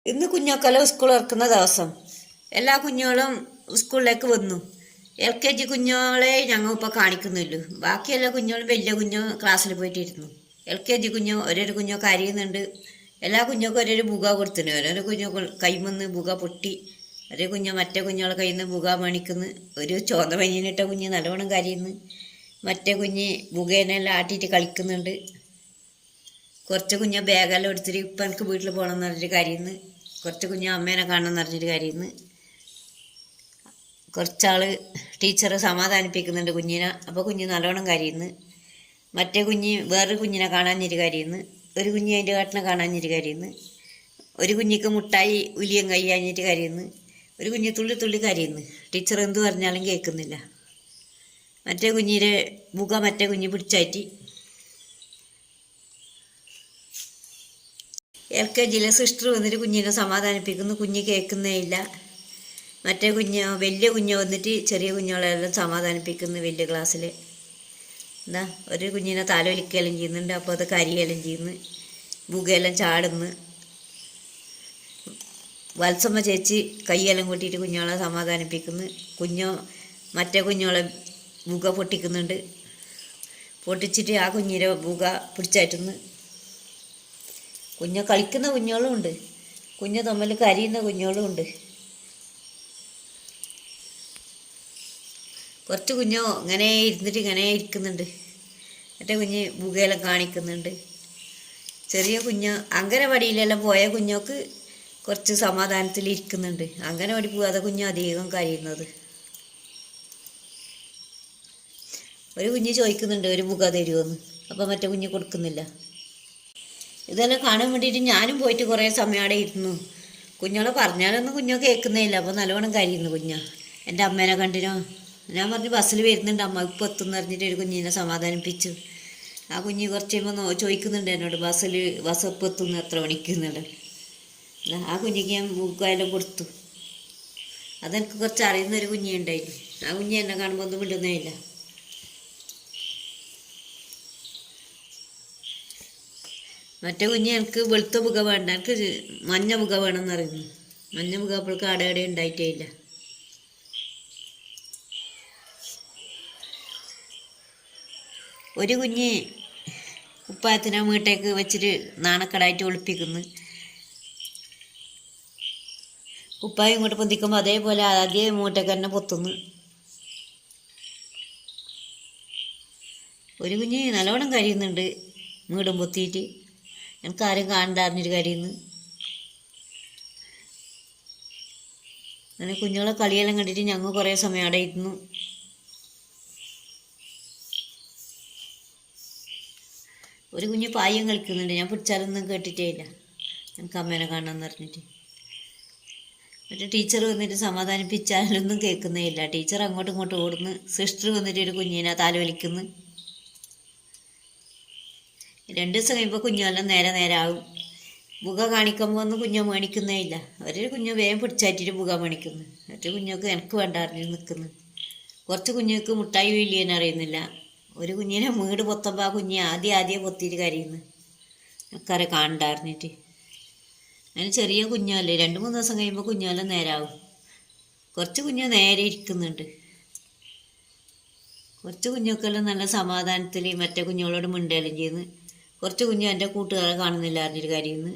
ഇന്ന് കുഞ്ഞൊക്കെല്ലാം സ്കൂൾ തുറക്കുന്ന ദിവസം. എല്ലാ കുഞ്ഞുങ്ങളും സ്കൂളിലേക്ക് വന്നു. LKG കുഞ്ഞുങ്ങളെ ഞങ്ങൾ ഇപ്പോൾ കാണിക്കുന്നുള്ളൂ. ബാക്കി എല്ലാ കുഞ്ഞുങ്ങളും വലിയ കുഞ്ഞു ക്ലാസ്സിൽ പോയിട്ടിരുന്നു. LKG കുഞ്ഞു ഓരോരു കുഞ്ഞു കരയുന്നുണ്ട്. എല്ലാ കുഞ്ഞുക്കും ഓരോരു ബുക കൊടുത്തിട്ടുണ്ട്. ഓരോരോ കുഞ്ഞു കൈമന്ന് ബുക പൊട്ടി. ഒരു കുഞ്ഞു മറ്റേ കുഞ്ഞുങ്ങളെ കയ്യിൽ നിന്ന് ബുക മേണിക്കുന്നു. ഒരു ചോന്ന പഞ്ഞിനിട്ട കുഞ്ഞ് നല്ലവണ്ണം കരയുന്നു. മറ്റേ കുഞ്ഞ് ബുകേനെല്ലാം ആട്ടിയിട്ട് കളിക്കുന്നുണ്ട്. കുറച്ച് കുഞ്ഞ് ബാഗെല്ലാം എടുത്തിട്ട് ഇപ്പം എനിക്ക് വീട്ടിൽ പോകണം എന്ന് പറഞ്ഞിട്ട് കരയുന്നു. കുറച്ച് കുഞ്ഞ് അമ്മേനെ കാണണം എന്ന് പറഞ്ഞിട്ട് കരയുന്നു. കുറച്ചാൾ ടീച്ചറെ സമാധാനിപ്പിക്കുന്നുണ്ട് കുഞ്ഞിനെ. അപ്പോൾ കുഞ്ഞ് നല്ലോണം കരയുന്നു. മറ്റേ കുഞ്ഞ് വേറൊരു കുഞ്ഞിനെ കാണാഞ്ഞിട്ട് കരയുന്നു. ഒരു കുഞ്ഞ് അതിൻ്റെ കാട്ടിനെ കാണാഞ്ഞിട്ട് കരയുന്നു. ഒരു കുഞ്ഞിക്ക് മുട്ടായി ഉലിയം കഴിയാഞ്ഞിട്ട് കരയുന്നു. ഒരു കുഞ്ഞ് തുള്ളി തുള്ളി കരയുന്നു. ടീച്ചർ എന്ത് പറഞ്ഞാലും കേൾക്കുന്നില്ല. മറ്റേ കുഞ്ഞിൻ്റെ ബുക മറ്റേ കുഞ്ഞ് പിടിച്ചായിട്ട് LKGയിലെ സിസ്റ്റർ വന്നിട്ട് കുഞ്ഞിനെ സമാധാനിപ്പിക്കുന്നു. കുഞ്ഞ് കേൾക്കുന്നേ ഇല്ല. മറ്റേ കുഞ്ഞ് വലിയ കുഞ്ഞ് വന്നിട്ട് ചെറിയ കുഞ്ഞുങ്ങളെല്ലാം സമാധാനിപ്പിക്കുന്നു. വലിയ ക്ലാസ്സിൽ എന്താ ഒരു കുഞ്ഞിനെ തലവലിക്കുകയെല്ലാം ചെയ്യുന്നുണ്ട്. അപ്പോൾ അത് കരിയെല്ലാം ചെയ്യുന്നു. ബുകയെല്ലാം ചാടുന്നു. വത്സമ്മ ചേച്ചി കൈയെല്ലാം കൂട്ടിയിട്ട് കുഞ്ഞുങ്ങളെ സമാധാനിപ്പിക്കുന്നു. മറ്റേ കുഞ്ഞുങ്ങളെ ബുക പൊട്ടിക്കുന്നുണ്ട്. പൊട്ടിച്ചിട്ട് ആ കുഞ്ഞിനെ ബുക പിടിച്ചാറ്റുന്നു. കുഞ്ഞ് കളിക്കുന്ന കുഞ്ഞുങ്ങളും ഉണ്ട്. കുഞ്ഞ് തമ്മിൽ കരയുന്ന കുഞ്ഞുങ്ങളും ഉണ്ട്. കുറച്ച് കുഞ്ഞോ ഇങ്ങനെ ഇരുന്നിട്ട് ഇങ്ങനെ ഇരിക്കുന്നുണ്ട്. മറ്റേ കുഞ്ഞ് ബുകയെല്ലാം കാണിക്കുന്നുണ്ട്. ചെറിയ കുഞ്ഞ് അങ്കനവാടിയിലെല്ലാം പോയ കുഞ്ഞോക്ക് കുറച്ച് സമാധാനത്തിൽ ഇരിക്കുന്നുണ്ട്. അങ്കനവാടി പോകാതെ കുഞ്ഞ് അധികം കരയുന്നത്. ഒരു കുഞ്ഞ് ചോദിക്കുന്നുണ്ട് ഒരു ബുക തരുമോന്ന്. അപ്പം മറ്റേ കുഞ്ഞ് കൊടുക്കുന്നില്ല. ഇതെല്ലാം കാണാൻ വേണ്ടിയിട്ട് ഞാനും പോയിട്ട് കുറേ സമയം അവിടെ ഇരുന്നു. കുഞ്ഞോളെ പറഞ്ഞാലൊന്നും കുഞ്ഞോ കേൾക്കുന്നേ ഇല്ല. അപ്പോൾ നല്ലവണ്ണം കരയുന്നു കുഞ്ഞ. എൻ്റെ അമ്മേനെ കണ്ടിനോ? ഞാൻ പറഞ്ഞു ബസ്സിൽ വരുന്നുണ്ട് അമ്മ ഇപ്പോൾ എത്തുമെന്ന് പറഞ്ഞിട്ട് ഒരു കുഞ്ഞിനെ സമാധാനിപ്പിച്ചു. ആ കുഞ്ഞ് കുറച്ച് കഴിയുമ്പോൾ ചോദിക്കുന്നുണ്ട് എന്നോട് ബസ് എപ്പോൾ എത്തുന്നു എത്ര മണിക്കുന്നുണ്ട്. ആ കുഞ്ഞിക്ക് ഞാൻ ബുക്കെല്ലാം കൊടുത്തു. അതെനിക്ക് കുറച്ച് അറിയുന്നൊരു കുഞ്ഞുണ്ടായിരുന്നു. ആ കുഞ്ഞ് എന്നെ കാണുമ്പോൾ ഒന്നും വിടുന്നേ ഇല്ല. മറ്റേ കുഞ്ഞ് എനിക്ക് വെളുത്ത ബുക വേണ്ട, എനിക്ക് മഞ്ഞ ബുക വേണമെന്ന് പറയുന്നു. മഞ്ഞ ബുക അപ്പോഴേക്ക് ആടെ ഉണ്ടായിട്ടേ ഇല്ല. ഒരു കുഞ്ഞ് കുപ്പായത്തിനെ വീട്ടേക്ക് വെച്ചിട്ട് നാണക്കടായിട്ട് ഒളിപ്പിക്കുന്നു. കുപ്പായം ഇങ്ങോട്ട് പൊന്തിക്കുമ്പോൾ അതേപോലെ അതേ മൂട്ടേക്ക് തന്നെ പൊത്തുന്നു. ഒരു കുഞ്ഞ് നല്ലോണം കരയുന്നുണ്ട്. വീടും പൊത്തിയിട്ട് എനിക്കാരും കാണണ്ടാറിഞ്ഞൊരു കരയുന്നു. അങ്ങനെ കുഞ്ഞുങ്ങളെ കളിയെല്ലാം കണ്ടിട്ട് ഞങ്ങൾ കുറേ സമയം അവിടെ ഇരുന്നു. ഒരു കുഞ്ഞ് പായം കളിക്കുന്നുണ്ട്. ഞാൻ പിടിച്ചാലൊന്നും കേട്ടിട്ടേ ഇല്ല. എനിക്ക് അമ്മേനെ കാണാമെന്ന് പറഞ്ഞിട്ട്. മറ്റേ ടീച്ചർ വന്നിട്ട് സമാധാനിപ്പിച്ചാലൊന്നും കേൾക്കുന്നേ ഇല്ല. ടീച്ചർ അങ്ങോട്ടും ഇങ്ങോട്ടും ഓടുന്നു. സിസ്റ്റർ വന്നിട്ട് ഒരു കുഞ്ഞിനെ താലോലിക്കുന്നു. 2 ദിവസം കഴിയുമ്പോൾ കുഞ്ഞെല്ലാം നേരെ ആവും. ബുക കാണിക്കുമ്പോൾ ഒന്നും കുഞ്ഞ് മേണിക്കുന്നേ ഇല്ല. ഒരു കുഞ്ഞ് വേഗം പിടിച്ചാറ്റിട്ട് ബുക മേണിക്കുന്നു. മറ്റേ കുഞ്ഞൊക്കെ എനിക്ക് വേണ്ട അറിഞ്ഞ് നിൽക്കുന്നു. കുറച്ച് കുഞ്ഞുങ്ങൾക്ക് മുട്ടായി വീലിയാൻ അറിയുന്നില്ല. ഒരു കുഞ്ഞിനെ വീട് പൊത്തുമ്പോൾ ആ കുഞ്ഞ് ആദ്യം പൊത്തിയിട്ട് കരയുന്നു. എനിക്കറെ കാണണ്ടാറിഞ്ഞിട്ട്. അതിന് ചെറിയ കുഞ്ഞല്ലേ, 2-3 ദിവസം കഴിയുമ്പോൾ കുഞ്ഞെല്ലാം നേരാവും. കുറച്ച് കുഞ്ഞ് നേരെ ഇരിക്കുന്നുണ്ട്. കുറച്ച് കുഞ്ഞൊക്കെല്ലാം നല്ല സമാധാനത്തിൽ മറ്റേ കുഞ്ഞുങ്ങളോട് മിണ്ടുകയെല്ലാം ചെയ്യുന്നു. കുറച്ച് കുഞ്ഞ് എൻ്റെ കൂട്ടുകാരെ കാണുന്നില്ല അറിഞ്ഞിട്ട് കരയുന്നു.